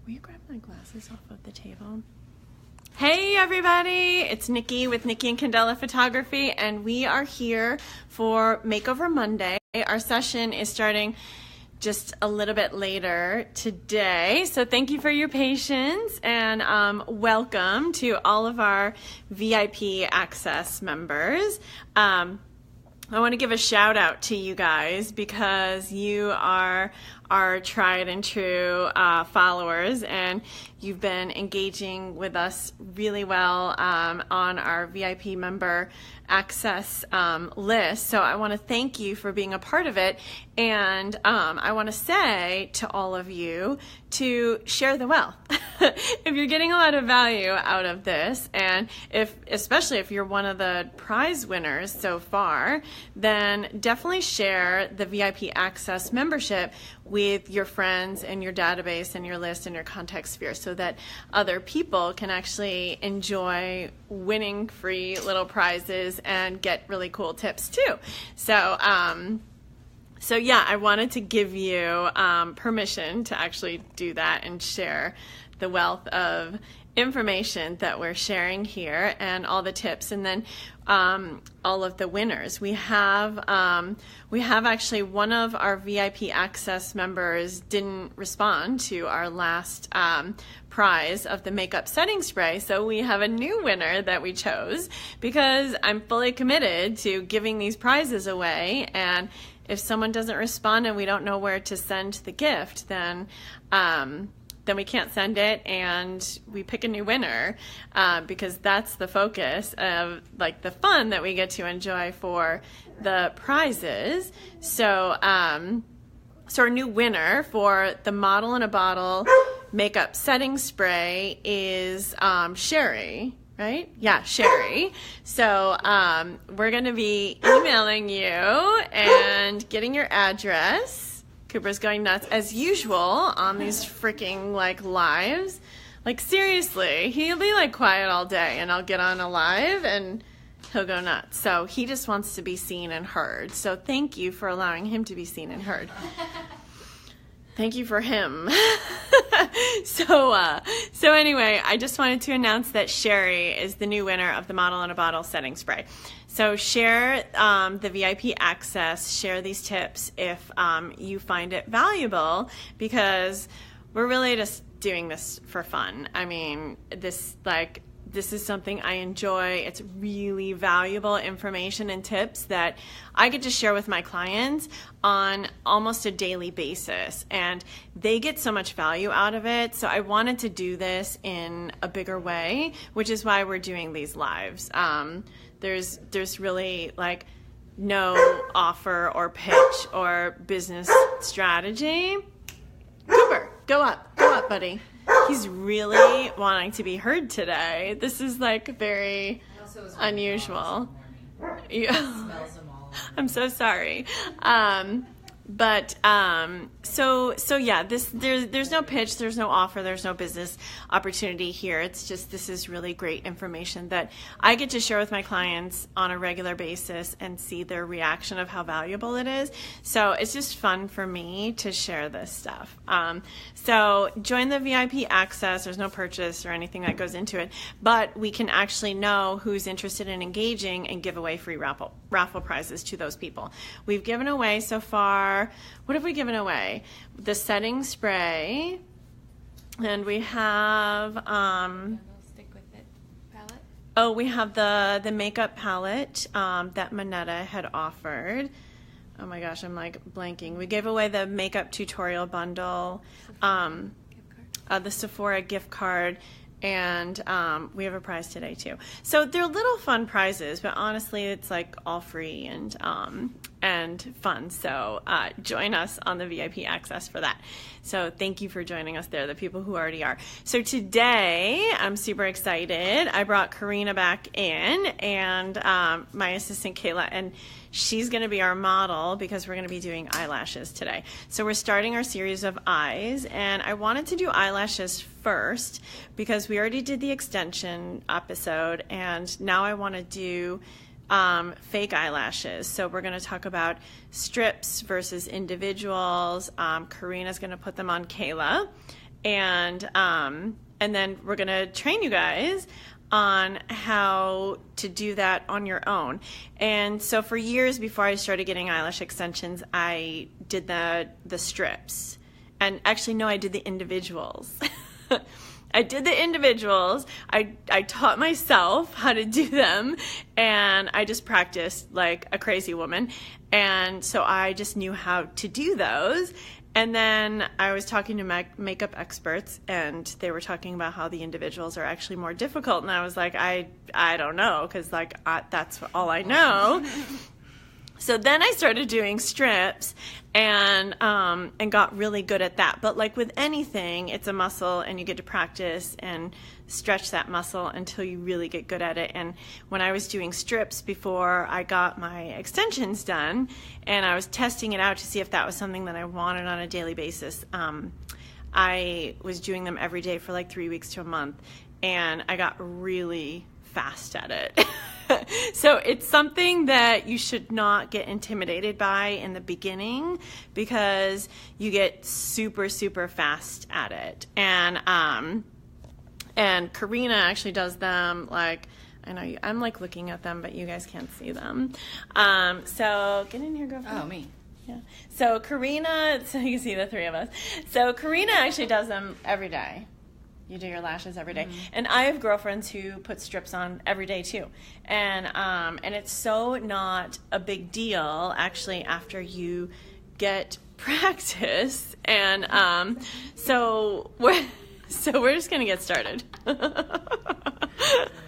Will you grab my glasses off of the table? Hey everybody, it's Nikki with Nikki Incandela Photography, and we are here for Makeover Monday. Our session is starting just a little bit later today, so thank you for your patience, and welcome to all of our VIP Access members. I want to give a shout out to you guys because you are our tried and true followers, and you've been engaging with us really well on our VIP member access list. So I want to thank you for being a part of it, and I want to say to all of you to share the wealth. If you're getting a lot of value out of this, and especially if you're one of the prize winners so far, then definitely share the VIP Access membership with your friends and your database and your list and your contact sphere so that other people can actually enjoy winning free little prizes and get really cool tips too. So yeah, I wanted to give you permission to actually do that and share the wealth of information that we're sharing here and all the tips, and then all of the winners. We have actually one of our VIP Access members didn't respond to our last prize of the makeup setting spray, so we have a new winner that we chose because I'm fully committed to giving these prizes away, and if someone doesn't respond and we don't know where to send the gift, then we can't send it, and we pick a new winner because that's the focus of like the fun that we get to enjoy for the prizes. So our new winner for the Model in a Bottle makeup setting spray is Sherry. Right? Yeah, Sherry. So we're going to be emailing you and getting your address. Cooper's going nuts as usual on these freaking like lives. Like seriously, he'll be like quiet all day and I'll get on a live and he'll go nuts. So he just wants to be seen and heard. So thank you for allowing him to be seen and heard. Thank you for him. So anyway, I just wanted to announce that Sherry is the new winner of the Model in a Bottle setting spray. So share the VIP Access, share these tips if you find it valuable, because we're really just doing this for fun. I mean, this is something I enjoy. It's really valuable information and tips that I get to share with my clients on almost a daily basis, and they get so much value out of it. So I wanted to do this in a bigger way, which is why we're doing these lives. There's really like no offer or pitch or business strategy. Cooper, go up, buddy. He's really wanting to be heard today. This is like very unusual. I'm so sorry. So yeah, there's no pitch, there's no offer, there's no business opportunity here. It's just, this is really great information that I get to share with my clients on a regular basis and see their reaction of how valuable it is. So it's just fun for me to share this stuff. So join the VIP Access. There's no purchase or anything that goes into it, but we can actually know who's interested in engaging and give away free raffle prizes to those people. We've given away so far, what have we given away? The setting spray, and we have stick with it palette. Oh, we have the makeup palette that Manetta had offered. Oh my gosh, I'm like blanking. We gave away the makeup tutorial bundle, the Sephora gift card, and we have a prize today too. So they're little fun prizes, but honestly, it's like all free and fun. So join us on the VIP Access for that. So thank you for joining us there, the people who already are. So today, I'm super excited. I brought Karina back in, and my assistant Kayla, and she's going to be our model because we're going to be doing eyelashes today. So we're starting our series of eyes, and I wanted to do eyelashes first because we already did the extension episode, and now I want to do fake eyelashes. So we're going to talk about strips versus individuals. Karina's going to put them on Kayla, and then we're going to train you guys on how to do that on your own. And so for years before I started getting eyelash extensions, I did the strips. And actually, no, I did the individuals. I did the individuals. I taught myself how to do them, and I just practiced like a crazy woman. And so I just knew how to do those. And then I was talking to makeup experts, and they were talking about how the individuals are actually more difficult. And I was like, I don't know, because like that's all I know. So then I started doing strips and got really good at that. But like with anything, it's a muscle, and you get to practice and stretch that muscle until you really get good at it. And when I was doing strips before I got my extensions done, and I was testing it out to see if that was something that I wanted on a daily basis, I was doing them every day for like 3 weeks to a month, and I got really fast at it. So it's something that you should not get intimidated by in the beginning, because you get super, super fast at it. And Karina actually does them, like, I know I'm like looking at them, but you guys can't see them. So get in here, girlfriend. Oh, me. Yeah. So Karina, so you can see the three of us. So Karina actually does them every day. You do your lashes every day. Mm-hmm. And I have girlfriends who put strips on every day too. And it's so not a big deal actually after you get practice. And so we're just gonna get started.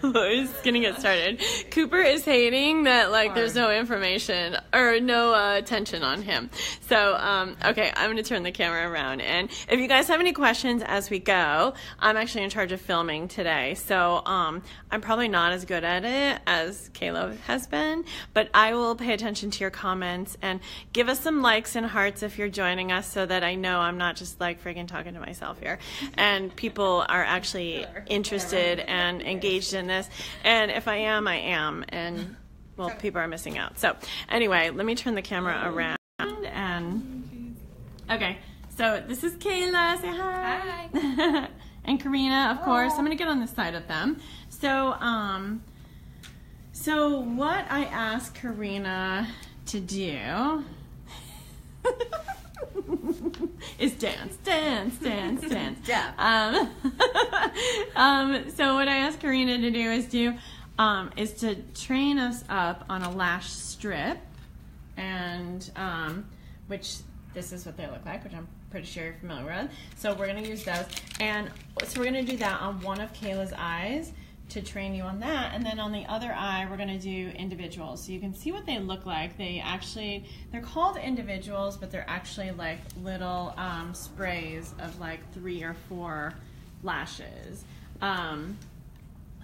We're just gonna get started. Cooper is hating that like there's no information or no attention on him. So okay, I'm gonna turn the camera around, and if you guys have any questions as we go, I'm actually in charge of filming today, so I'm probably not as good at it as Caleb has been, but I will pay attention to your comments and give us some likes and hearts if you're joining us, so that I know I'm not just like freaking talking to myself here, and people are actually interested and engaged in this. And if I am, and well, people are missing out. So anyway, let me turn the camera around, and okay, so this is Kayla. Say hi. Hi. And Karina, of course. I'm gonna get on the side of them. So so what I asked Karina to do is dance. Yeah. So what I asked Karina to do is to train us up on a lash strip, and which this is what they look like, which I'm pretty sure you're familiar with. So we're gonna use those, and so we're gonna do that on one of Kayla's eyes to train you on that, and then on the other eye we're going to do individuals, so you can see what they look like. They're called individuals, but they're actually like little sprays of like 3 or 4 lashes.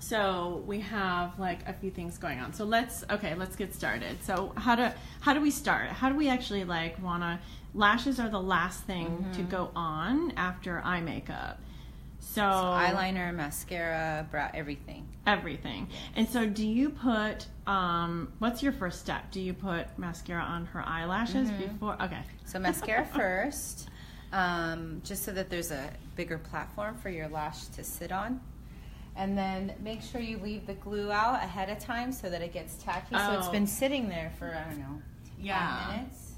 So we have like a few things going on. So let's get started. So how do we start? How do we actually like lashes are the last thing to go on after eye makeup. So eyeliner, mascara, brow, everything. Everything. And so do you put, what's your first step? Do you put mascara on her eyelashes before? Okay. So mascara first, just so that there's a bigger platform for your lash to sit on. And then make sure you leave the glue out ahead of time so that it gets tacky. Oh. So it's been sitting there for, I don't know, 5 minutes.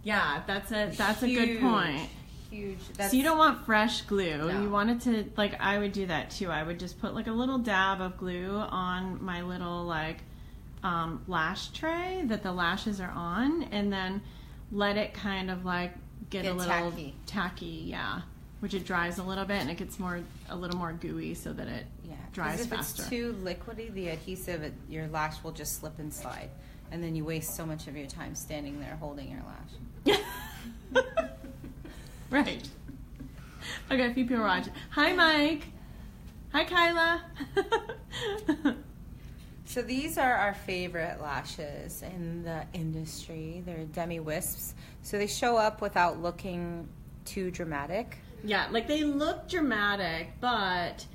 Yeah, that's a good point. Huge. So you don't want fresh glue. No. You want it to, like, I would do that too. I would just put like a little dab of glue on my little like lash tray that the lashes are on, and then let it kind of like get a little tacky, yeah. Which it dries a little bit, and it gets a little more gooey, so that it dries faster. If it's too liquidy, the adhesive, your lash will just slip and slide, and then you waste so much of your time standing there holding your lash. Right. Okay, a few people are watching. Hi, Mike. Hi, Kyla. So these are our favorite lashes in the industry. They're demi-wisps. So they show up without looking too dramatic. Yeah, like they look dramatic, but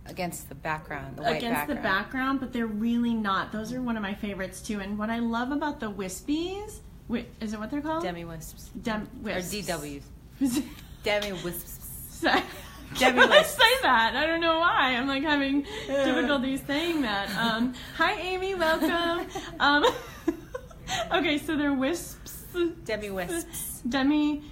against the background, the background, but they're really not. Those are one of my favorites too. And what I love about the wispies, is it what they're called? Demi-wisps. Wisps. Or DWs. Demi-wisps. say. Demi I wisps. say that. I don't know why. I'm like having difficulty saying that. Hi, Amy. Welcome. Okay, so they're wisps. Demi wisps. Demi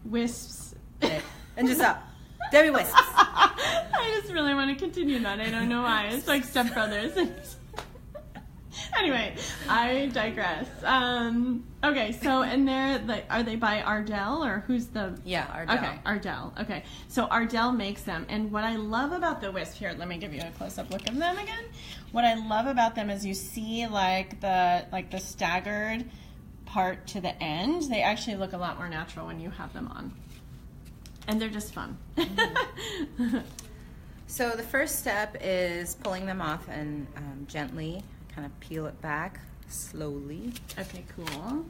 wisps. Okay. And just up. Demi wisps. I just really want to continue that. I don't know why. It's like stepbrothers. Anyway, I digress. Okay, so and are they by Ardell or who's the? Yeah, Ardell. Okay, Ardell. Okay, so Ardell makes them, and what I love about the wisp here, let me give you a close-up look of them again. What I love about them is you see like the staggered part to the end. They actually look a lot more natural when you have them on, and they're just fun. So the first step is pulling them off and gently kind of peel it back slowly. Okay, cool.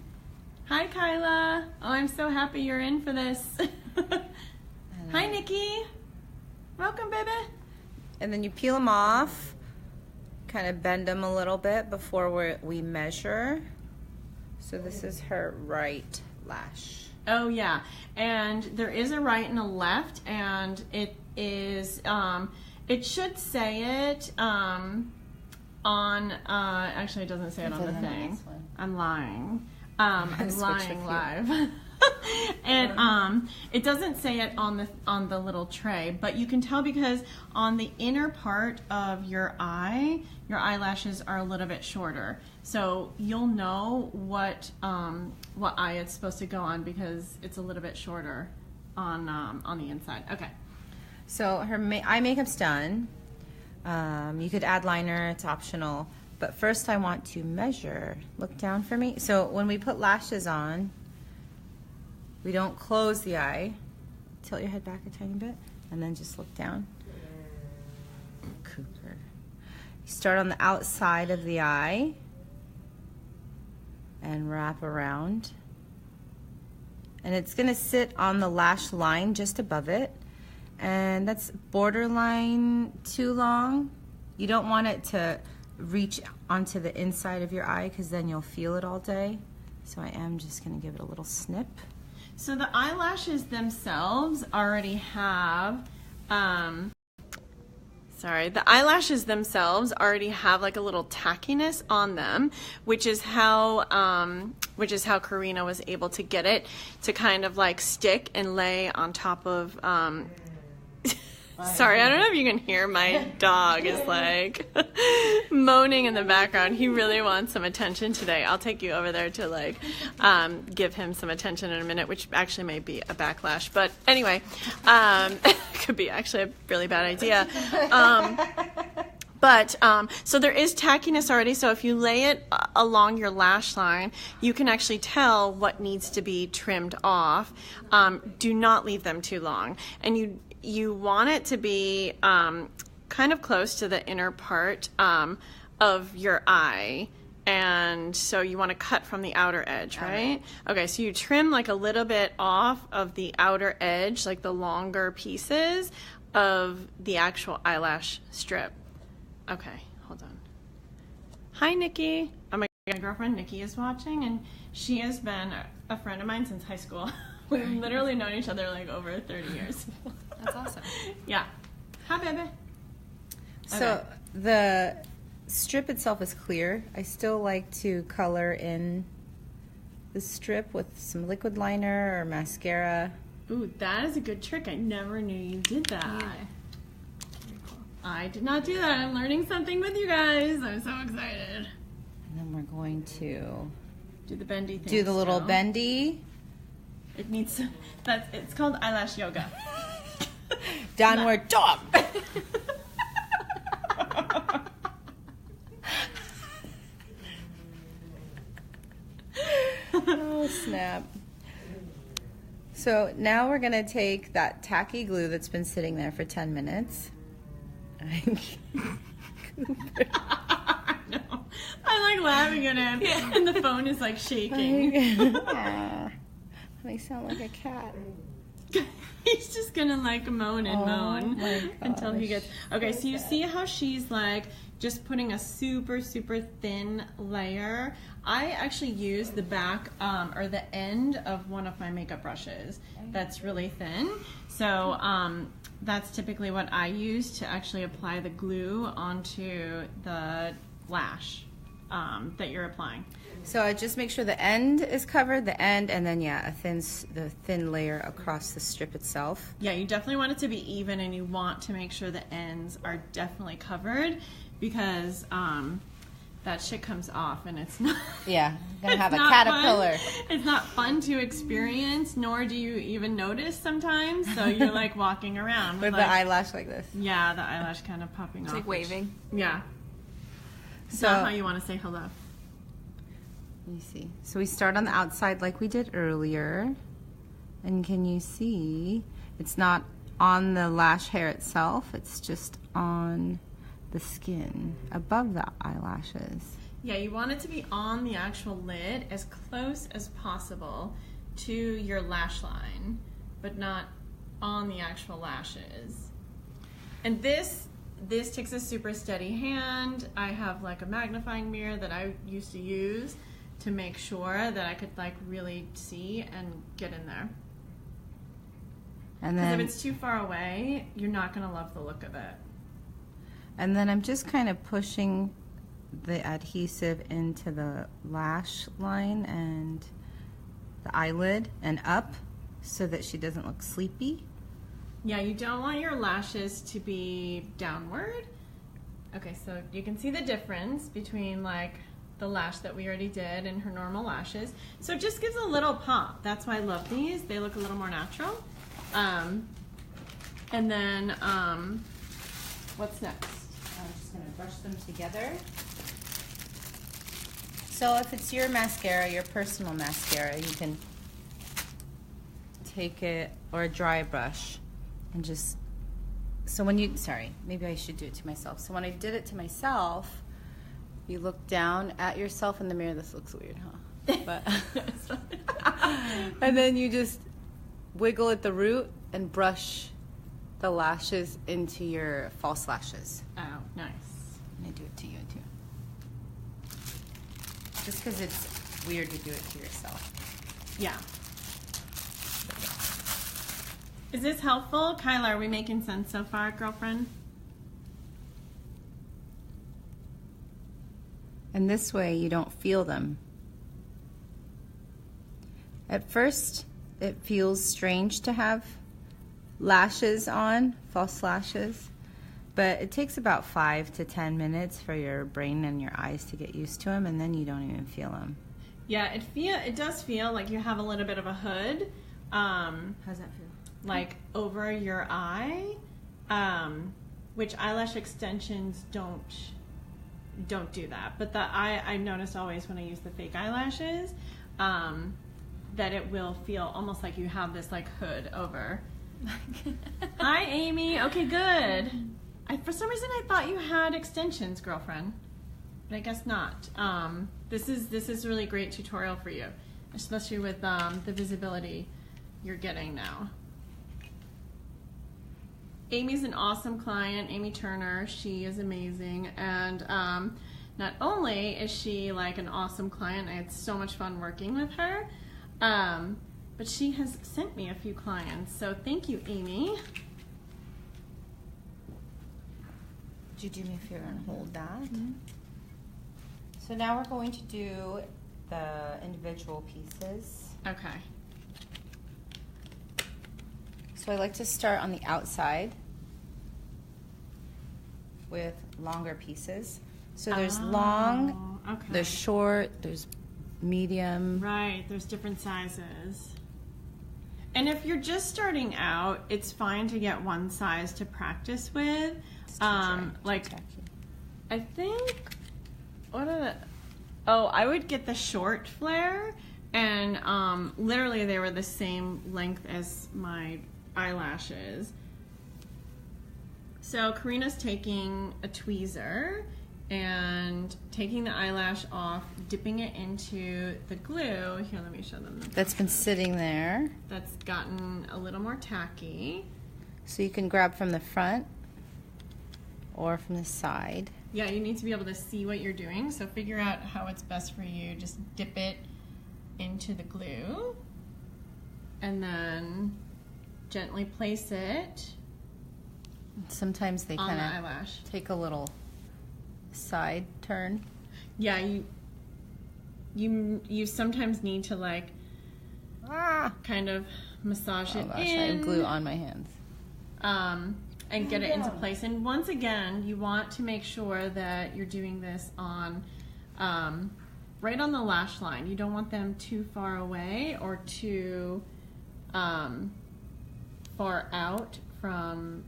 Hi, Kyla. Oh, I'm so happy you're in for this. Hi, Nikki. Welcome, baby. And then you peel them off, kind of bend them a little bit before we measure. So this is her right lash. Oh, yeah. And there is a right and a left, and it is, it should say it, actually it doesn't say it on the thing. I'm lying. I'm lying live. And it doesn't say it on the little tray, but you can tell because on the inner part of your eye, your eyelashes are a little bit shorter. So you'll know what eye it's supposed to go on because it's a little bit shorter on the inside. Okay. So her eye makeup's done. You could add liner, it's optional. But first I want to measure. Look down for me. So when we put lashes on, we don't close the eye. Tilt your head back a tiny bit and then just look down. Cooper. You start on the outside of the eye and wrap around. And it's gonna sit on the lash line just above it. And that's borderline too long. You don't want it to reach onto the inside of your eye because then you'll feel it all day. So I am just going to give it a little snip. So the eyelashes themselves already have, the eyelashes themselves already have like a little tackiness on them, which is how Karina was able to get it to kind of like stick and lay on top of, sorry, I don't know if you can hear my dog is like moaning in the background. He really wants some attention today. I'll take you over there to like give him some attention in a minute, which actually may be a backlash. But anyway, could be actually a really bad idea. So there is tackiness already. So if you lay it along your lash line, you can actually tell what needs to be trimmed off. Do not leave them too long. And you want it to be kind of close to the inner part of your eye. And so you want to cut from the outer edge, right? Okay, so you trim like a little bit off of the outer edge, like the longer pieces of the actual eyelash strip. Okay, hold on. Hi, Nikki. My girlfriend Nikki is watching, and she has been a friend of mine since high school. We've literally known each other like over 30 years. That's awesome. Yeah. Hi, baby. So the strip itself is clear. I still like to color in the strip with some liquid liner or mascara. Ooh, that is a good trick. I never knew you did that. Yeah. I did not do that. I'm learning something with you guys. I'm so excited. And then we're going to do the bendy thing. Do the little bendy. It needs it's called eyelash yoga. Downward dog. Oh, snap. So now we're going to take that tacky glue that's been sitting there for 10 minutes. I know. I'm like laughing at him, and the phone is like shaking. I sound like a cat. He's just gonna like moan and moan my until he gosh. gets. Okay, so you see how she's like just putting a super thin layer. I actually use the back or the end of one of my makeup brushes that's really thin. So that's typically what I use to actually apply the glue onto the lash that you're applying. So I just make sure the end is covered, the end, and then the thin layer across the strip itself. Yeah, you definitely want it to be even, and you want to make sure the ends are definitely covered, because that shit comes off and it's not. Yeah, gonna have a not caterpillar. Fun. It's not fun to experience, nor do you even notice sometimes. So you're like walking around With like, the eyelash like this. Yeah, the eyelash kind of popping off. It's like waving. Yeah. So Not how you want to say hello. let me see. So we start on the outside like we did earlier. And can you see it's not on the lash hair itself, it's just on the skin above the eyelashes. Yeah, you want it to be on the actual lid as close as possible to your lash line, but not on the actual lashes. And this takes a super steady hand. I have like a magnifying mirror that I used to use to make sure that I could like really see and get in there. And Because then if it's too far away, you're not going to love the look of it. And then I'm just kind of pushing the adhesive into the lash line and the eyelid and up so that she doesn't look sleepy. Yeah, you don't want your lashes to be downward. Okay, so you can see the difference between like the lash that we already did and her normal lashes. So it just gives a little pop. That's why I love these. They look a little more natural. And then, what's next? I'm just going to brush them together. So if it's your mascara, your personal mascara, you can take it, or a dry brush, and just, so when you, sorry, maybe I should do it to myself. So when I did it to myself, you look down at yourself in the mirror. This looks weird, huh? But and then you just wiggle at the root and brush the lashes into your false lashes. Oh, nice. And I do it to you too. Just because it's weird to do it to yourself. Yeah. Is this helpful? Kyla, are we making sense so far, girlfriend? And this way you don't feel them. At first, it feels strange to have lashes on, false lashes, but it takes about 5 to 10 minutes for your brain and your eyes to get used to them, and then you don't even feel them. Yeah, it does feel like you have a little bit of a hood. How's that feel? Like over your eye, which eyelash extensions don't do that. But I notice always when I use the fake eyelashes, that it will feel almost like you have this like hood over. Hi, Amy. Okay, good. For some reason I thought you had extensions, girlfriend, but I guess not. This is a really great tutorial for you, especially with the visibility you're getting now. Amy's an awesome client, Amy Turner. She is amazing, and not only is she like an awesome client, I had so much fun working with her, but she has sent me a few clients, so thank you, Amy. Would you do me a favor and hold that? Mm-hmm. So now we're going to do the individual pieces. Okay. So I like to start on the outside with longer pieces. So there's long, okay. there's short, there's medium. Right, there's different sizes. And if you're just starting out, it's fine to get one size to practice with. Like, I think, I would get the short flare, and literally they were the same length as my eyelashes. So Karina's taking a tweezer and taking the eyelash off, dipping it into the glue. Here, let me show them. That's been sitting there. That's gotten a little more tacky. So you can grab from the front or from the side. Yeah, you need to be able to see what you're doing, so figure out how it's best for you. Just dip it into the glue and then gently place it. Sometimes they on the kind eyelash. of take a little side turn. Yeah, you sometimes need to like kind of massage it gosh, in. I have glue on my hands. And get it into place. And once again, you want to make sure that you're doing this on right on the lash line. You don't want them too far away or too far out from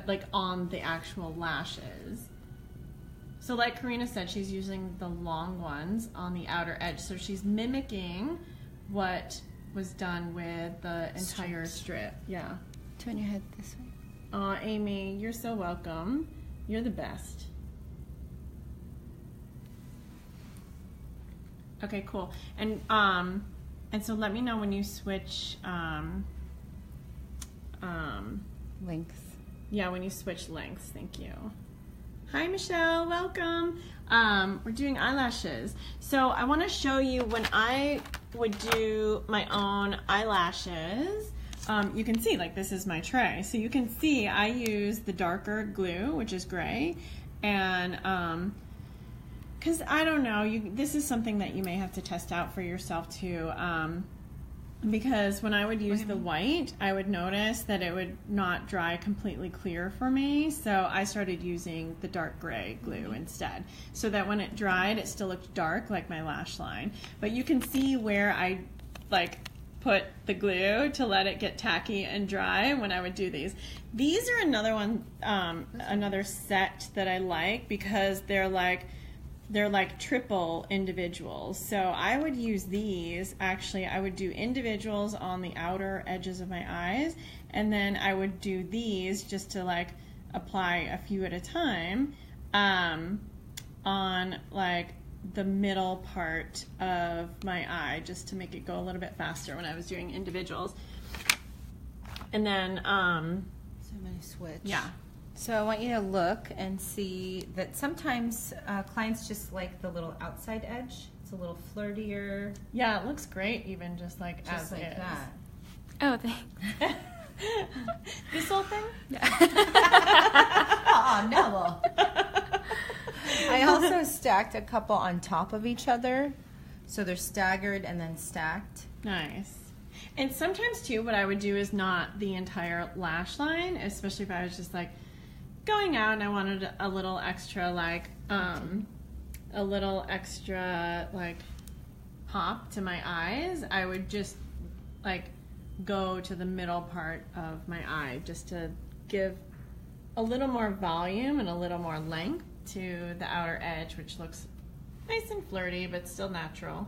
like on the actual lashes. So like Karina said, she's using the long ones on the outer edge. So she's mimicking what was done with the entire strip. Yeah. Turn your head this way. Aw, Amy, you're so welcome. You're the best. Okay, cool. And so let me know when you switch Lengths. yeah, when you switch lengths. Thank you. Hi, Michelle. Welcome. We're doing eyelashes. So I want to show you when I would do my own eyelashes. You can see, like, this is my tray. So you can see I use the darker glue, which is gray. And because I don't know, this is something that you may have to test out for yourself too. Because when I would use the white, I would notice that it would not dry completely clear for me. So I started using the dark gray glue instead. So that when it dried, it still looked dark like my lash line. But you can see where I like put the glue to let it get tacky and dry when I would do these. These are another one, another set that I like because they're like triple individuals. So I would use these, actually I would do individuals on the outer edges of my eyes, and then I would do these just to like apply a few at a time on like the middle part of my eye, just to make it go a little bit faster when I was doing individuals. And then So I'm going to switch. yeah. So I want you to look and see that sometimes clients just like the little outside edge. It's a little flirtier. Yeah, it looks great even just like Just as like is. that. Oh, thanks. This whole thing? Oh, no. I also stacked a couple on top of each other. So they're staggered and then stacked. Nice. And sometimes too, what I would do is not the entire lash line, especially if I was just like going out and I wanted a little extra like pop to my eyes. I would just like go to the middle part of my eye just to give a little more volume and a little more length to the outer edge, which looks nice and flirty but still natural.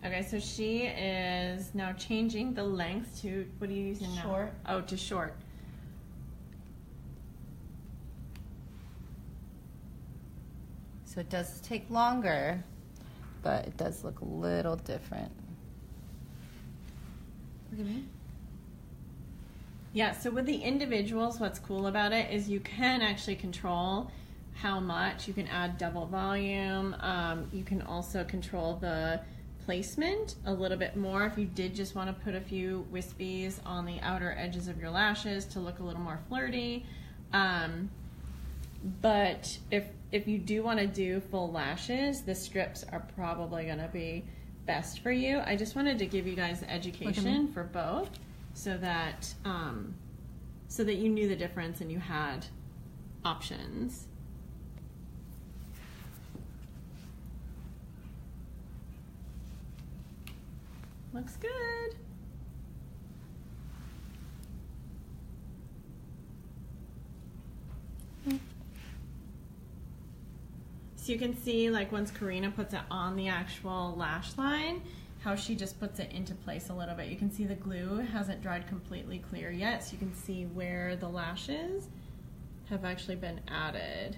Okay, so she is now changing the length to, what are you using now? Short. Oh, to short. So it does take longer, but it does look a little different. Look at me. Yeah, so with the individuals, what's cool about it is you can actually control how much. You can add double volume. You can also control the placement a little bit more if you did just want to put a few wispies on the outer edges of your lashes to look a little more flirty. But if you do want to do full lashes, the strips are probably going to be best for you. I just wanted to give you guys education for both so that you knew the difference and you had options. Looks good. So you can see, like, once Karina puts it on the actual lash line, how she just puts it into place a little bit. You can see the glue hasn't dried completely clear yet, so you can see where the lash is have actually been added.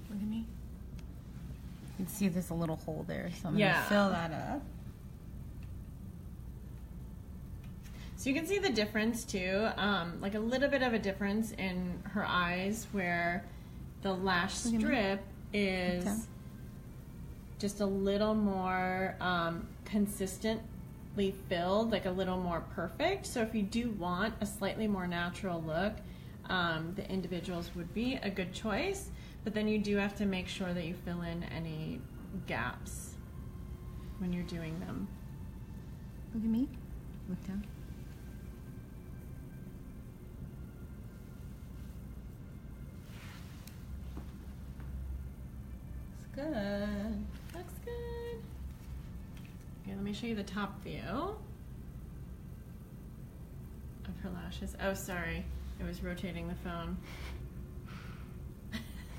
Look at me. You can see there's a little hole there, so I'm Yeah. going to fill that up. So you can see the difference too, like a little bit of a difference in her eyes where the lash strip is just a little more consistently filled, like a little more perfect. So if you do want a slightly more natural look, the individuals would be a good choice, but then you do have to make sure that you fill in any gaps when you're doing them. Look at me. Look down. Good. Looks good. Okay, let me show you the top view of her lashes. Oh, sorry. I was rotating the phone.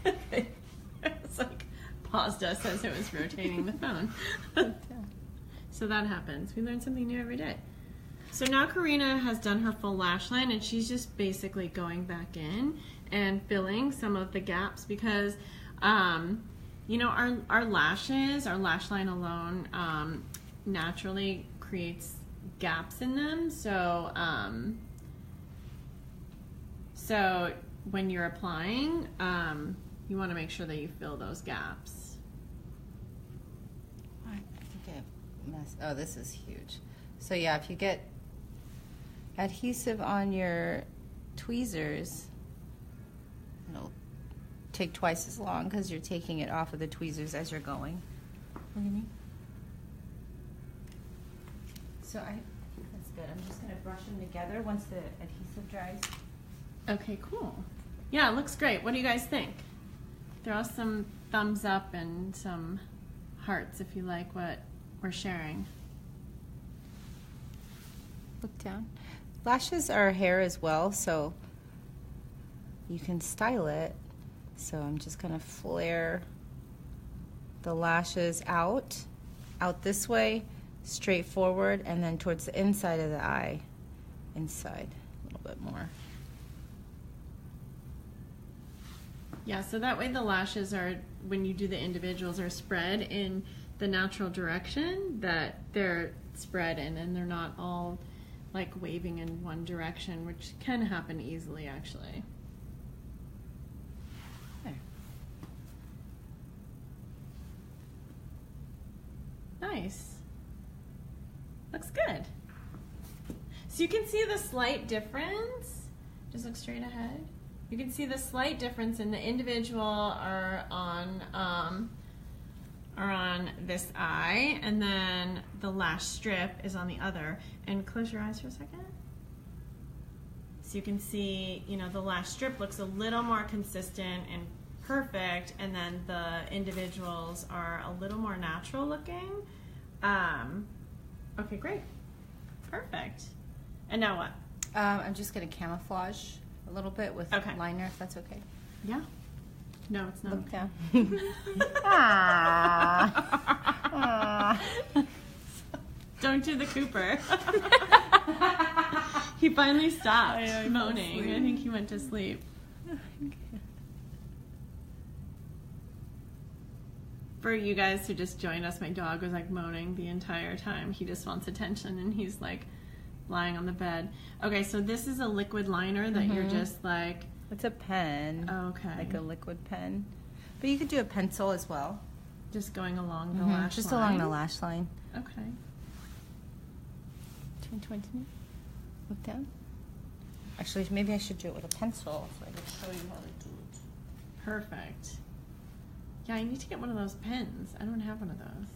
It's like paused us as it was rotating the phone. So that happens. We learn something new every day. So now Karina has done her full lash line, and she's just basically going back in and filling some of the gaps because you know, our lashes, our lash line alone naturally creates gaps in them. So so when you're applying, you want to make sure that you fill those gaps. I think I messed. Oh, this is huge. So yeah, if you get adhesive on your tweezers, it'll take twice as long because you're taking it off of the tweezers as you're going. Look at me. So that's good. I'm just going to brush them together once the adhesive dries. Okay, cool. Yeah, it looks great. What do you guys think? Throw us some thumbs up and some hearts if you like what we're sharing. Look down. Lashes are hair as well, so you can style it. So I'm just going to flare the lashes out this way, straight forward, and then towards the inside of the eye, inside a little bit more. Yeah, so that way the lashes are, when you do the individuals, are spread in the natural direction that they're spread in, and they're not all like waving in one direction, which can happen easily actually. There. Nice. Looks good. So you can see the slight difference. Just look straight ahead. You can see the slight difference in the individual are on this eye, and then the lash strip is on the other. And close your eyes for a second. So you can see, you know, the lash strip looks a little more consistent and perfect, and then the individuals are a little more natural looking. Okay, great. Perfect. And now what? I'm just going to camouflage a little bit with liner, if that's okay. Yeah. No, it's not. Look down. Don't do the Cooper. He finally stopped moaning. I think he went to sleep. For you guys who just joined us, my dog was like moaning the entire time. He just wants attention, and he's like lying on the bed. Okay, so this is a liquid liner that you're just like... It's a pen. Okay. Like a liquid pen. But you could do a pencil as well. Just going along the lash line? Just along the lash line. Okay. Turn towards me. Look down. Actually, maybe I should do it with a pencil so I can show you how to do it. Perfect. Yeah, I need to get one of those pens. I don't have one of those.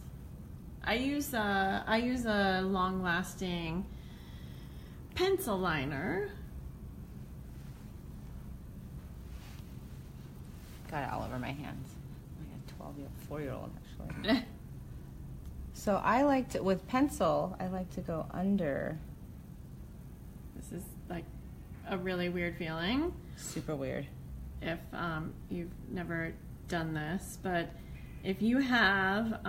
I use a long-lasting pencil liner. Got it all over my hands. I got a 4-year-old actually. So I like to, with pencil, I like to go under. This is like a really weird feeling. Super weird. If you've never done this, but if you have,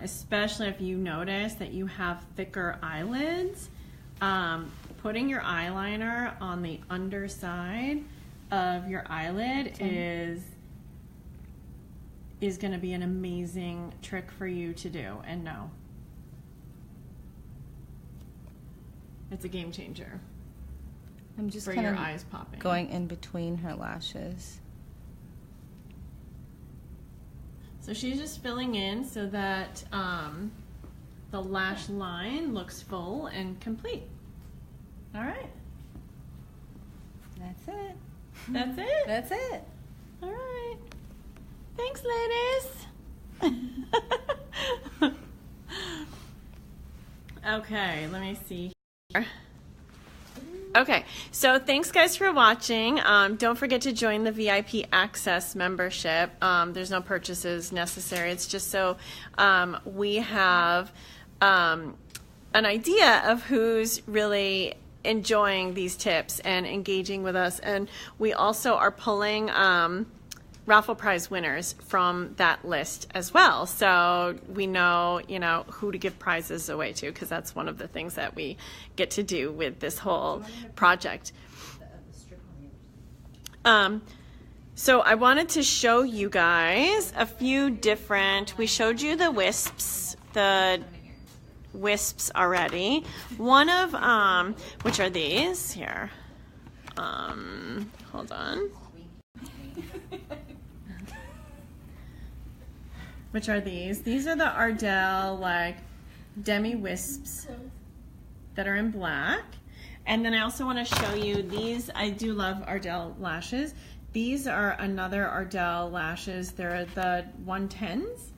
especially if you notice that you have thicker eyelids, putting your eyeliner on the underside of your eyelid is going to be an amazing trick for you to do. And no, it's a game changer. I'm just for kind your of eyes popping. going in between her lashes. So she's just filling in so that the lash line looks full and complete. All right. That's it. That's it? That's it. All right. Thanks, ladies. Okay, let me see here. Okay, so thanks guys for watching. Don't forget to join the VIP Access membership. There's no purchases necessary. It's just so we have an idea of who's really enjoying these tips and engaging with us. And we also are pulling raffle prize winners from that list as well. So we know, who to give prizes away to, because that's one of the things that we get to do with this whole project. So I wanted to show you guys a few different, we showed you the wisps already. One of, which are these here. Hold on. Which are these? These are the Ardell demi wisps that are in black. And then I also want to show you these. I do love Ardell lashes. These are another Ardell lashes. They're the 110s.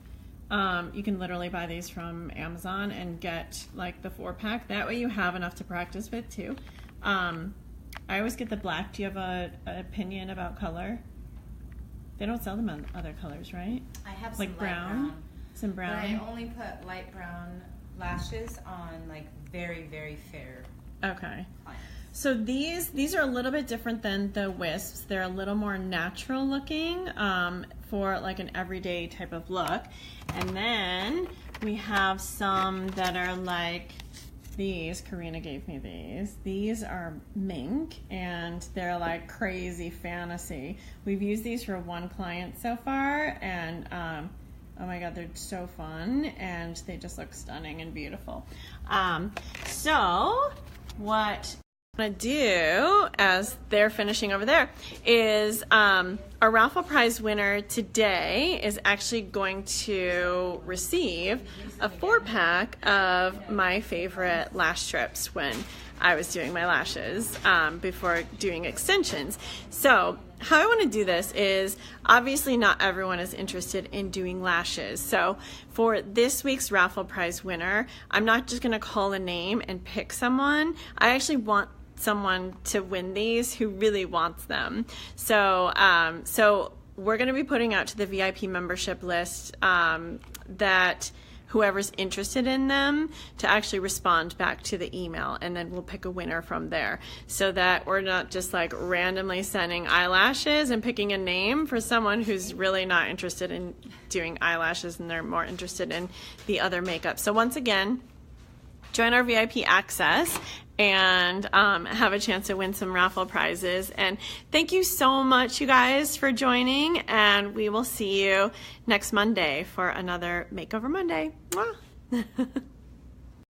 You can literally buy these from Amazon and get the 4-pack. That way you have enough to practice with too. I always get the black. Do you have an opinion about color? They don't sell them in other colors, right? I have some brown. Some brown. But I only put light brown lashes on very, very fair. Okay. Clients. So these are a little bit different than the wisps. They're a little more natural looking for an everyday type of look. And then we have some that are these. Karina gave me these. These are mink, and they're crazy fantasy. We've used these for one client so far, and oh my god, they're so fun, and they just look stunning and beautiful. So what I'm going to do, as they're finishing over there, is our raffle prize winner today is actually going to receive a 4-pack of my favorite lash strips when I was doing my lashes before doing extensions. So how I want to do this is, obviously not everyone is interested in doing lashes. So for this week's raffle prize winner, I'm not just going to call a name and pick someone. I actually want someone to win these who really wants them. So so we're going to be putting out to the VIP membership list that whoever's interested in them to actually respond back to the email, and then we'll pick a winner from there, so that we're not just randomly sending eyelashes and picking a name for someone who's really not interested in doing eyelashes and they're more interested in the other makeup. So once again, join our VIP Access and have a chance to win some raffle prizes. And thank you so much, you guys, for joining, and we will see you next Monday for another Makeover Monday. Mwah.